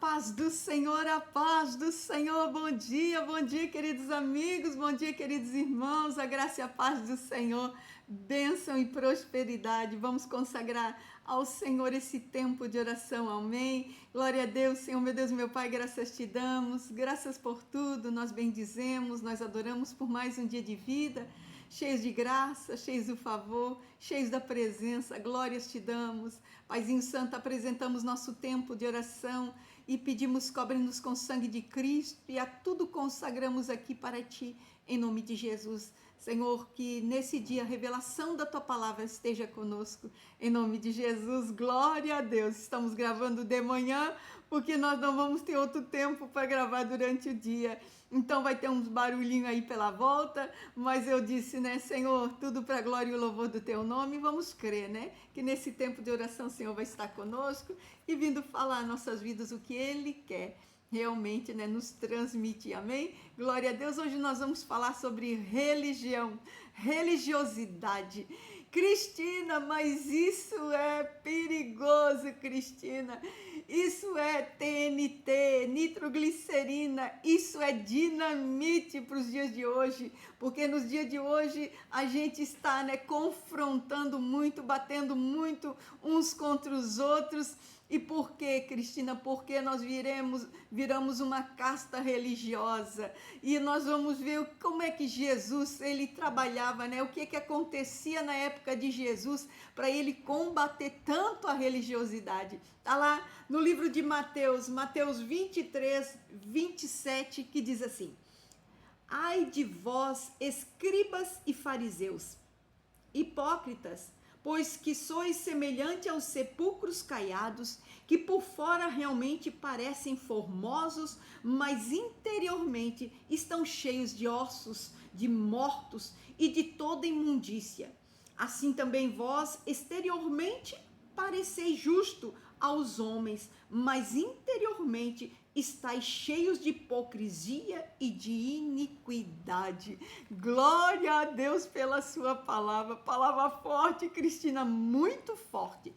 paz do Senhor, a paz do Senhor. Bom dia, queridos amigos, bom dia, queridos irmãos, a graça e a paz do Senhor, bênção e prosperidade. Vamos consagrar ao Senhor esse tempo de oração, amém? Glória a Deus, Senhor, meu Deus, meu Pai, graças te damos, graças por tudo, nós bendizemos, nós adoramos por mais um dia de vida, cheios de graça, cheios do favor, cheios da presença, glórias te damos. Paizinho Santo, apresentamos nosso tempo de oração e pedimos, cobre-nos com o sangue de Cristo e a tudo consagramos aqui para ti, em nome de Jesus. Senhor, que nesse dia a revelação da tua palavra esteja conosco, em nome de Jesus, glória a Deus. Estamos gravando de manhã, porque nós não vamos ter outro tempo para gravar durante o dia. Então vai ter uns barulhinhos aí pela volta, mas eu disse, né, Senhor, tudo para a glória e o louvor do teu nome, vamos crer, né, que nesse tempo de oração o Senhor vai estar conosco e vindo falar nossas vidas o que Ele quer realmente, né, nos transmitir, amém? Glória a Deus. Hoje nós vamos falar sobre religião, religiosidade. Cristina, mas isso é perigoso, Cristina. Isso é TNT, nitroglicerina, isso é dinamite para os dias de hoje, porque nos dias de hoje a gente está, né, confrontando muito, batendo muito uns contra os outros. E por quê, Cristina? Porque nós viramos uma casta religiosa. E nós vamos ver como é que Jesus, ele trabalhava, né? O que acontecia na época de Jesus para ele combater tanto a religiosidade. Está lá no livro de Mateus 23, 27, que diz assim: Ai de vós, escribas e fariseus, hipócritas, pois que sois semelhante aos sepulcros caiados, que por fora realmente parecem formosos, mas interiormente estão cheios de ossos, de mortos e de toda imundícia. Assim também vós, exteriormente, pareceis justo aos homens, mas interiormente estáis cheios de hipocrisia e de iniquidade. Glória a Deus pela sua palavra. Palavra forte, Cristina, muito forte.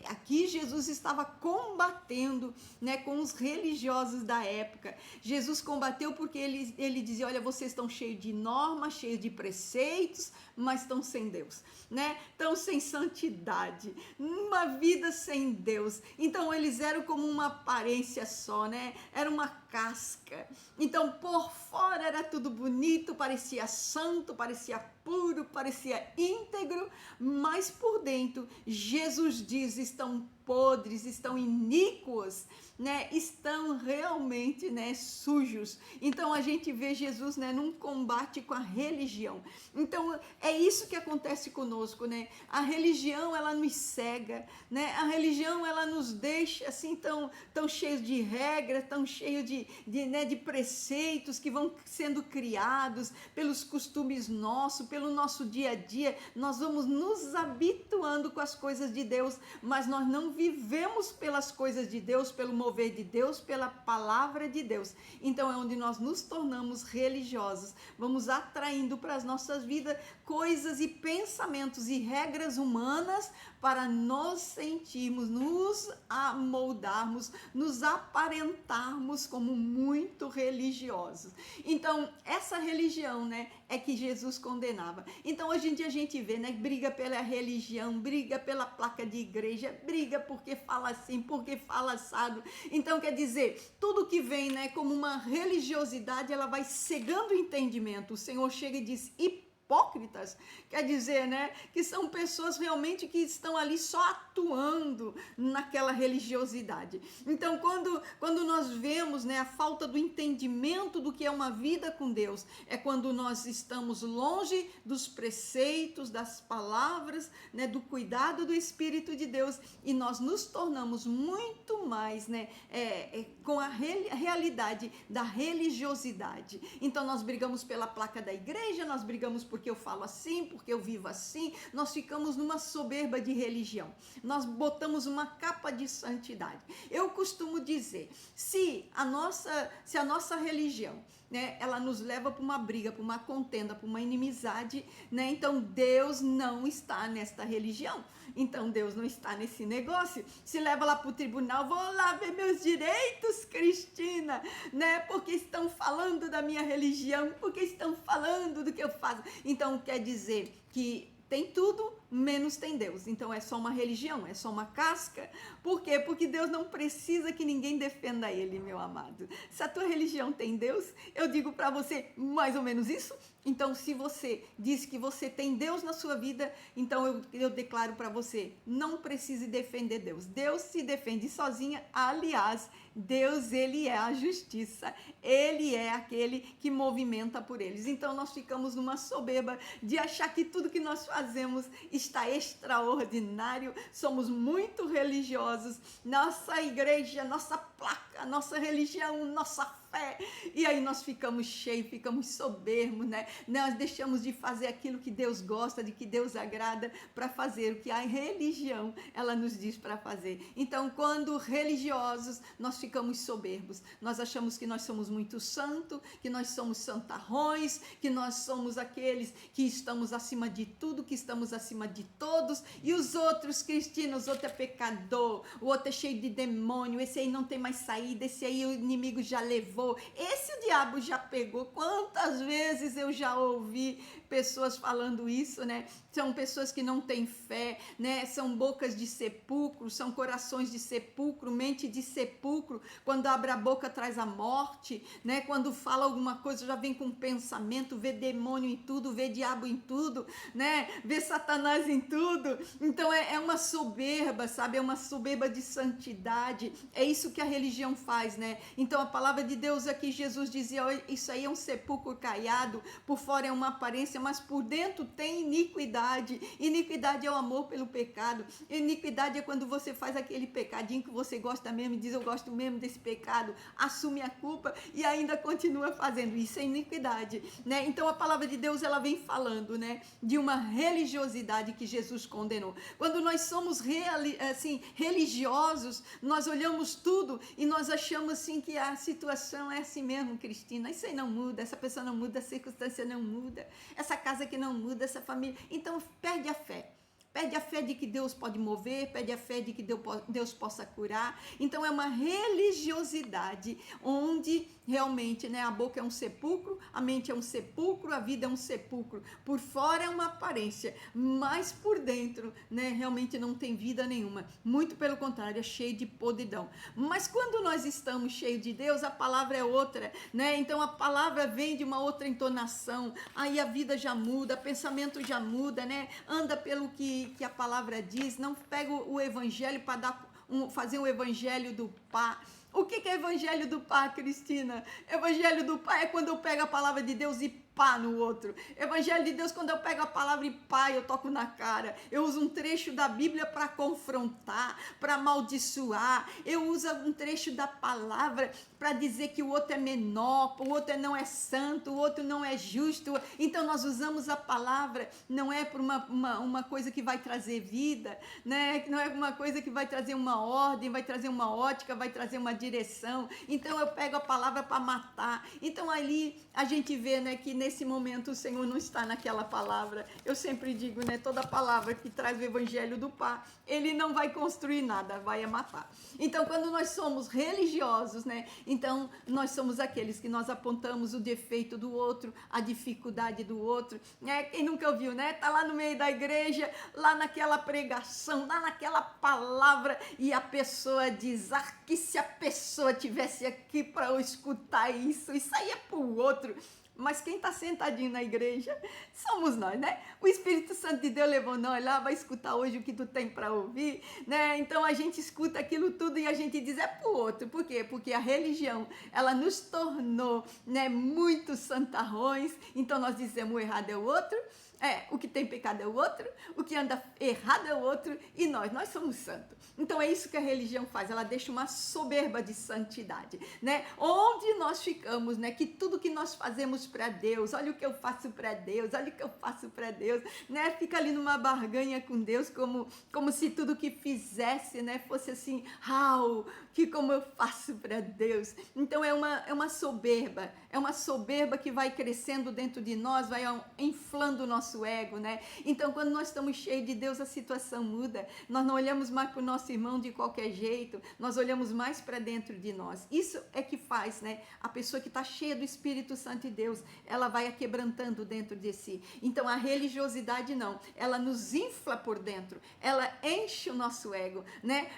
Aqui Jesus estava combatendo, né, com os religiosos da época. Jesus combateu porque ele dizia, olha, vocês estão cheios de normas, cheios de preceitos, mas estão sem Deus, né? Estão sem santidade, uma vida sem Deus. Então eles eram como uma aparência só, né? Era uma casca. Então por fora era tudo bonito, parecia santo, parecia puro, parecia íntegro, mas por dentro, Jesus diz, estão podres, estão iníquos, né? Estão realmente, né, sujos. Então a gente vê Jesus, né, num combate com a religião. Então é isso que acontece conosco, né? A religião, ela nos cega, né? A religião, ela nos deixa assim tão cheios de regras, tão cheios de preceitos que vão sendo criados pelos costumes nossos, pelo nosso dia a dia. Nós vamos nos habituando com as coisas de Deus, mas nós não vivemos pelas coisas de Deus, pelo mover de Deus, pela palavra de Deus. Então é onde nós nos tornamos religiosos, vamos atraindo para as nossas vidas coisas e pensamentos e regras humanas para nos sentirmos, nos amoldarmos, nos aparentarmos como muito religiosos. Então essa religião, né, é que Jesus condenava. Então hoje em dia a gente vê, né, briga pela religião, briga pela placa de igreja, briga porque fala assim, porque fala assado. Então quer dizer, tudo que vem, né, como uma religiosidade, ela vai cegando o entendimento. O Senhor chega e diz, hipócritas, quer dizer, né, que são pessoas realmente que estão ali só atuando naquela religiosidade. Então, quando nós vemos, né, a falta do entendimento do que é uma vida com Deus, é quando nós estamos longe dos preceitos, das palavras, né, do cuidado do Espírito de Deus, e nós nos tornamos muito mais, né, com a realidade da religiosidade. Então, nós brigamos pela placa da igreja, nós brigamos porque eu falo assim, porque eu vivo assim, nós ficamos numa soberba de religião, nós botamos uma capa de santidade. Eu costumo dizer, se a nossa religião, né, ela nos leva para uma briga, para uma contenda, para uma inimizade, né, então Deus não está nesta religião. Então Deus não está nesse negócio. Se leva lá para o tribunal, vou lá ver meus direitos, Cristina, né? Porque estão falando da minha religião, porque estão falando do que eu faço. Então quer dizer que tem tudo, menos tem Deus. Então é só uma religião, é só uma casca. Por quê? Porque Deus não precisa que ninguém defenda ele, meu amado. Se a tua religião tem Deus, eu digo para você mais ou menos isso. Então, se você diz que você tem Deus na sua vida, então eu declaro para você, não precise defender Deus. Deus se defende sozinha. Aliás, Deus, ele é a justiça. Ele é aquele que movimenta por eles. Então, nós ficamos numa soberba de achar que tudo que nós fazemos está extraordinário. Somos muito religiosos. Nossa igreja, nossa placa, nossa religião, nossa fé. E aí nós ficamos cheios, ficamos soberbos, né? Nós deixamos de fazer aquilo que Deus gosta, de que Deus agrada, para fazer o que a religião, ela nos diz para fazer. Então, quando religiosos, nós ficamos soberbos. Nós achamos que nós somos muito santos, que nós somos santarrões, que nós somos aqueles que estamos acima de tudo, que estamos acima de todos. E os outros, Cristina, os outros é pecador, o outro é cheio de demônio, esse aí não tem mais saída, esse aí o inimigo já levou. Esse o diabo já pegou. Quantas vezes eu já ouvi pessoas falando isso, né? São pessoas que não têm fé, né? São bocas de sepulcro, são corações de sepulcro, mente de sepulcro. Quando abre a boca traz a morte, né? Quando fala alguma coisa já vem com pensamento, vê demônio em tudo, vê diabo em tudo, né? Vê Satanás em tudo. Então é uma soberba, sabe? É uma soberba de santidade. É isso que a religião faz, né? Então a palavra de Deus aqui, Jesus dizia, isso aí é um sepulcro caiado, por fora é uma aparência, mas por dentro tem iniquidade. Iniquidade é o amor pelo pecado. Iniquidade é quando você faz aquele pecadinho que você gosta mesmo e diz, eu gosto mesmo desse pecado, assume a culpa e ainda continua fazendo. Isso é iniquidade, né? Então a palavra de Deus, ela vem falando, né, de uma religiosidade que Jesus condenou. Quando nós somos religiosos, nós olhamos tudo e nós achamos assim que a situação é assim mesmo, Cristina, isso aí não muda, essa pessoa não muda, a circunstância não muda, essa casa que não muda, essa família. Então perde a fé. Perde a fé de que Deus pode mover, perde a fé de que Deus possa curar. Então é uma religiosidade onde realmente, né, a boca é um sepulcro, a mente é um sepulcro, a vida é um sepulcro. Por fora é uma aparência, mas por dentro, né, realmente não tem vida nenhuma. Muito pelo contrário, é cheio de podridão. Mas quando nós estamos cheios de Deus, a palavra é outra, né? Então a palavra vem de uma outra entonação. Aí a vida já muda, o pensamento já muda, né? Anda pelo que a palavra diz, não pega o evangelho para fazer um evangelho do pá. O que é evangelho do pá, Cristina? Evangelho do pá é quando eu pego a palavra de Deus e pá no outro. Evangelho de Deus, quando eu pego a palavra e pá, eu toco na cara. Eu uso um trecho da Bíblia para confrontar, para amaldiçoar. Eu uso um trecho da palavra para dizer que o outro é menor, o outro não é santo, o outro não é justo. Então nós usamos a palavra, não é por uma coisa que vai trazer vida, né? Não é uma coisa que vai trazer uma ordem, vai trazer uma ótica, vai trazer uma direção. Então eu pego a palavra para matar. Então ali a gente vê, né, que nesse momento o Senhor não está naquela palavra. Eu sempre digo, né, toda palavra que traz o evangelho do pá, ele não vai construir nada, vai matar. Então quando nós somos religiosos, né, então nós somos aqueles que nós apontamos o defeito do outro, a dificuldade do outro, né? Quem nunca ouviu, né? Tá lá no meio da igreja, lá naquela pregação, lá naquela palavra, e a pessoa diz, que se a pessoa tivesse aqui para eu escutar isso aí é pro outro. Mas quem está sentadinho na igreja somos nós, né? O Espírito Santo de Deus levou nós lá, vai escutar hoje o que tu tem para ouvir, né? Então a gente escuta aquilo tudo e a gente diz, é pro outro. Por quê? Porque a religião, ela nos tornou, né, muito santarrões. Então nós dizemos, o errado é o outro, o que tem pecado é o outro, o que anda errado é o outro, e nós somos santos. Então é isso que a religião faz, ela deixa uma soberba de santidade, né? Onde nós ficamos, né? Que tudo que nós fazemos para Deus, olha o que eu faço para Deus, olha o que eu faço para Deus, né? Fica ali numa barganha com Deus, como se tudo que fizesse, né, fosse assim, que como eu faço para Deus. Então é uma soberba que vai crescendo dentro de nós, vai inflando o nosso nosso ego, né? Então, quando nós estamos cheios de Deus, a situação muda. Nós não olhamos mais para o nosso irmão de qualquer jeito, nós olhamos mais para dentro de nós. Isso é que faz, né? A pessoa que está cheia do Espírito Santo de Deus, ela vai aquebrantando dentro de si. Então, a religiosidade não, ela nos infla por dentro, ela enche o nosso ego, né?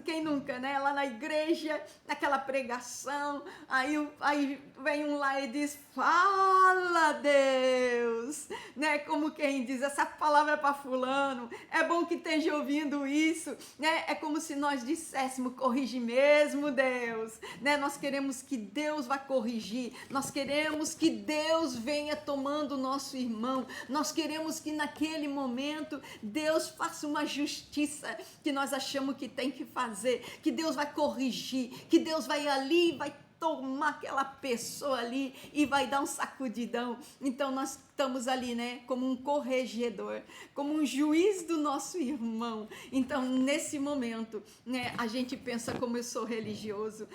Quem nunca, né? Lá na igreja, naquela pregação, aí vem um lá e diz, fala Deus, né? Como quem diz, essa palavra é para fulano, é bom que esteja ouvindo isso, né? É como se nós disséssemos, corrige mesmo Deus, né? Nós queremos que Deus vá corrigir, nós queremos que Deus venha tomando o nosso irmão, nós queremos que naquele momento Deus faça uma justiça que nós achamos que tem que fazer, que Deus vai corrigir, que Deus vai ali, vai tomar aquela pessoa ali e vai dar um sacudidão. Então nós estamos ali, né, como um corregedor, como um juiz do nosso irmão. Então nesse momento, né, a gente pensa como eu sou religioso,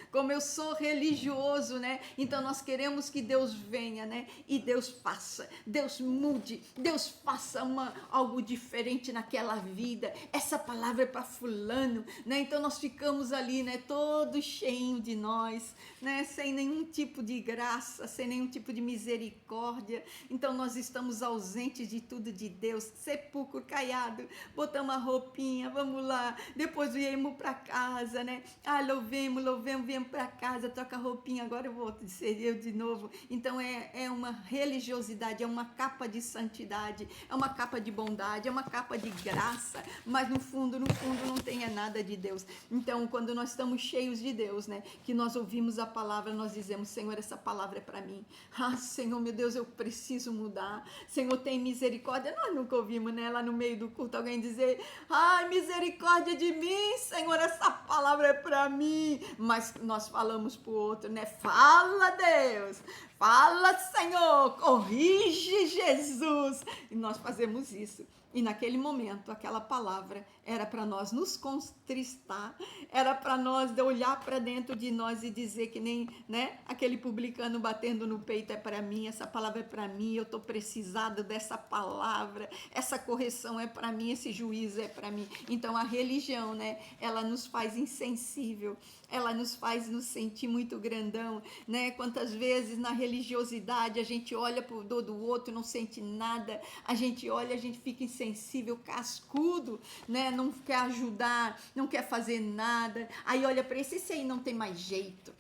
né? Então nós queremos que Deus venha, né, e Deus faça, Deus mude, Deus faça algo diferente naquela vida. Essa palavra é para fulano, né? Então nós ficamos ali, né, todo cheio de nós, né, sem nenhum tipo de graça, sem nenhum tipo de misericórdia. Então nós estamos ausentes de tudo de Deus, sepulcro caiado, botamos a roupinha, vamos lá, depois viemos para casa, né? Louvemos, viemos para casa, troca a roupinha, agora eu vou ser eu de novo. Então é uma religiosidade, é uma capa de santidade, é uma capa de bondade, é uma capa de graça, mas no fundo não tem nada de Deus. Então quando nós estamos cheios de Deus, né, que nós ouvimos a palavra, nós dizemos, Senhor, essa palavra é para mim. Senhor, meu Deus, eu preciso mudar. Senhor, tem misericórdia. Nós nunca ouvimos, né, lá no meio do culto, alguém dizer, misericórdia de mim, Senhor, essa palavra é para mim. Mas nós falamos pro outro, né, fala Deus, fala Senhor, corrige Jesus. E nós fazemos isso. E naquele momento, aquela palavra era para nós nos contristar, era para nós olhar para dentro de nós e dizer que nem, né, aquele publicano batendo no peito, é para mim, essa palavra é para mim, eu estou precisado dessa palavra, essa correção é para mim, esse juízo é para mim. Então a religião, né, ela nos faz insensível, ela nos faz nos sentir muito grandão, né? Quantas vezes na religiosidade a gente olha pro dor do outro, não sente nada, a gente olha, a gente fica insensível, cascudo, né? Não quer ajudar, não quer fazer nada, aí olha para esse aí não tem mais jeito.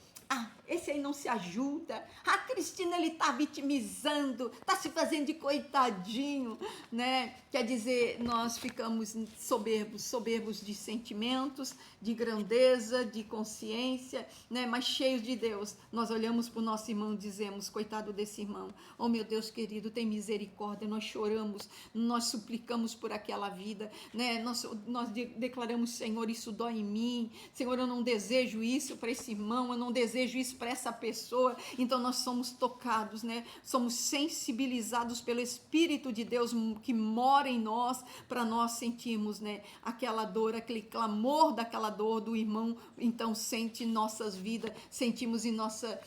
Esse aí não se ajuda. A Cristina, ele tá vitimizando, tá se fazendo de coitadinho, né? Quer dizer, nós ficamos soberbos de sentimentos, de grandeza, de consciência, né? Mas cheios de Deus. Nós olhamos para o nosso irmão e dizemos, coitado desse irmão, oh meu Deus querido, tem misericórdia. Nós choramos, nós suplicamos por aquela vida, né? Nós declaramos, Senhor, isso dói em mim, Senhor, eu não desejo isso para esse irmão, eu não desejo isso para essa pessoa. Então nós somos tocados, né? Somos sensibilizados pelo Espírito de Deus que mora em nós, para nós sentirmos, né, aquela dor, aquele clamor daquela dor do irmão. Então sente em nossas vidas, sentimos em nossa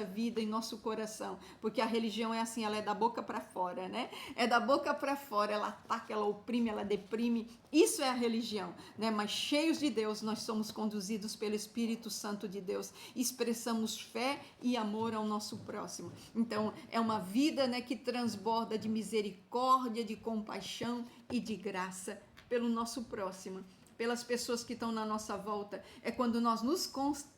vida, em nosso coração, porque a religião é assim, ela é da boca para fora, né? É da boca para fora, ela ataca, ela oprime, ela deprime. Isso é a religião, né? Mas cheios de Deus, nós somos conduzidos pelo Espírito Santo de Deus, expressamos fé e amor ao nosso próximo. Então é uma vida, né, que transborda de misericórdia, de compaixão e de graça pelo nosso próximo, pelas pessoas que estão na nossa volta. É quando nós nos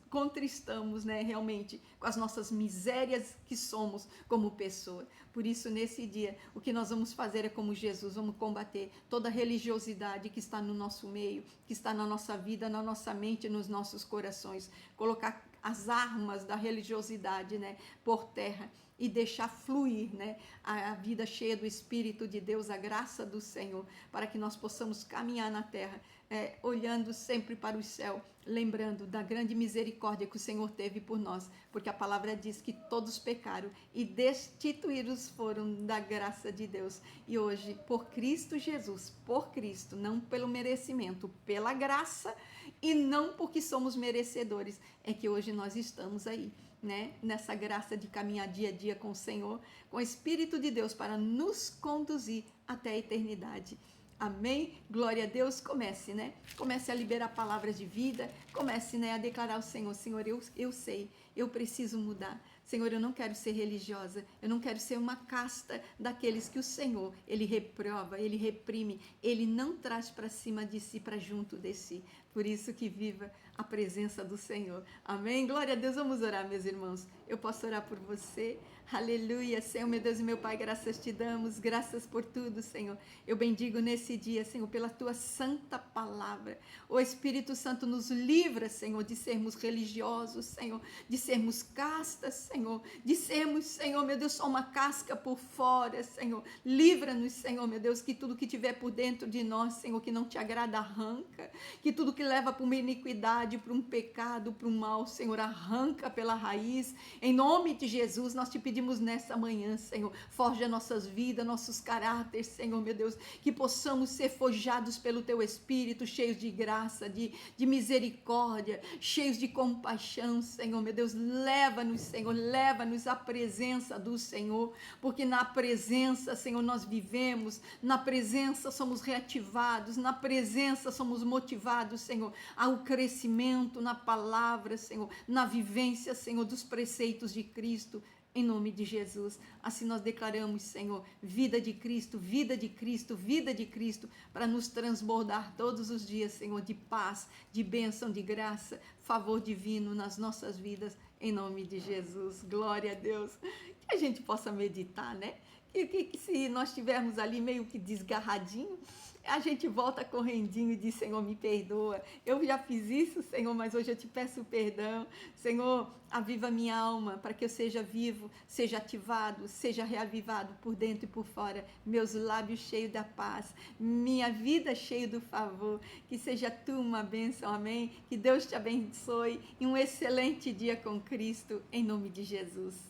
contristamos, né, realmente, com as nossas misérias que somos como pessoa. Por isso, nesse dia, o que nós vamos fazer é como Jesus, vamos combater toda a religiosidade que está no nosso meio, que está na nossa vida, na nossa mente, nos nossos corações. Colocar as armas da religiosidade, né, por terra e deixar fluir, né, a vida cheia do Espírito de Deus, a graça do Senhor, para que nós possamos caminhar na terra, olhando sempre para o céu, lembrando da grande misericórdia que o Senhor teve por nós, porque a palavra diz que todos pecaram e destituídos foram da graça de Deus. E hoje, por Cristo Jesus, por Cristo, não pelo merecimento, pela graça, e não porque somos merecedores, é que hoje nós estamos aí, né? Nessa graça de caminhar dia a dia com o Senhor, com o Espírito de Deus para nos conduzir até a eternidade. Amém? Glória a Deus. Comece, né? Comece a liberar palavras de vida. Comece, né, a declarar ao Senhor: Senhor, eu sei, eu preciso mudar. Senhor, eu não quero ser religiosa. Eu não quero ser uma casta daqueles que o Senhor, Ele reprova, Ele reprime. Ele não traz para cima de si, para junto de si. Por isso que viva a presença do Senhor. Amém? Glória a Deus. Vamos orar, meus irmãos. Eu posso orar por você? Aleluia, Senhor, meu Deus e meu Pai, graças te damos, graças por tudo, Senhor. Eu bendigo nesse dia, Senhor, pela tua santa palavra. O Espírito Santo nos livra, Senhor, de sermos religiosos, Senhor, de sermos castas, Senhor, de sermos, Senhor, meu Deus, só uma casca por fora, Senhor. Livra-nos, Senhor, meu Deus, que tudo que tiver por dentro de nós, Senhor, que não te agrada, arranca, que tudo que leva para uma iniquidade, para um pecado, para um mal, Senhor, arranca pela raiz. Em nome de Jesus, nós te pedimos nessa manhã, Senhor, forja nossas vidas, nossos caráteres, Senhor, meu Deus, que possamos ser forjados pelo Teu Espírito, cheios de graça, de misericórdia, cheios de compaixão, Senhor, meu Deus, leva-nos, Senhor, leva-nos à presença do Senhor, porque na presença, Senhor, nós vivemos, na presença somos reativados, na presença somos motivados, Senhor, ao crescimento na palavra, Senhor, na vivência, Senhor, dos preceitos de Cristo. Em nome de Jesus, assim nós declaramos, Senhor, vida de Cristo, vida de Cristo, vida de Cristo, para nos transbordar todos os dias, Senhor, de paz, de bênção, de graça, favor divino nas nossas vidas, em nome de Jesus. Glória a Deus. Que a gente possa meditar, né? Que se nós estivermos ali meio que desgarradinho, a gente volta correndinho e diz: Senhor, me perdoa. Eu já fiz isso, Senhor, mas hoje eu te peço perdão. Senhor, aviva minha alma para que eu seja vivo, seja ativado, seja reavivado por dentro e por fora. Meus lábios cheios da paz, minha vida cheia do favor. Que seja tu uma bênção, amém? Que Deus te abençoe e um excelente dia com Cristo, em nome de Jesus.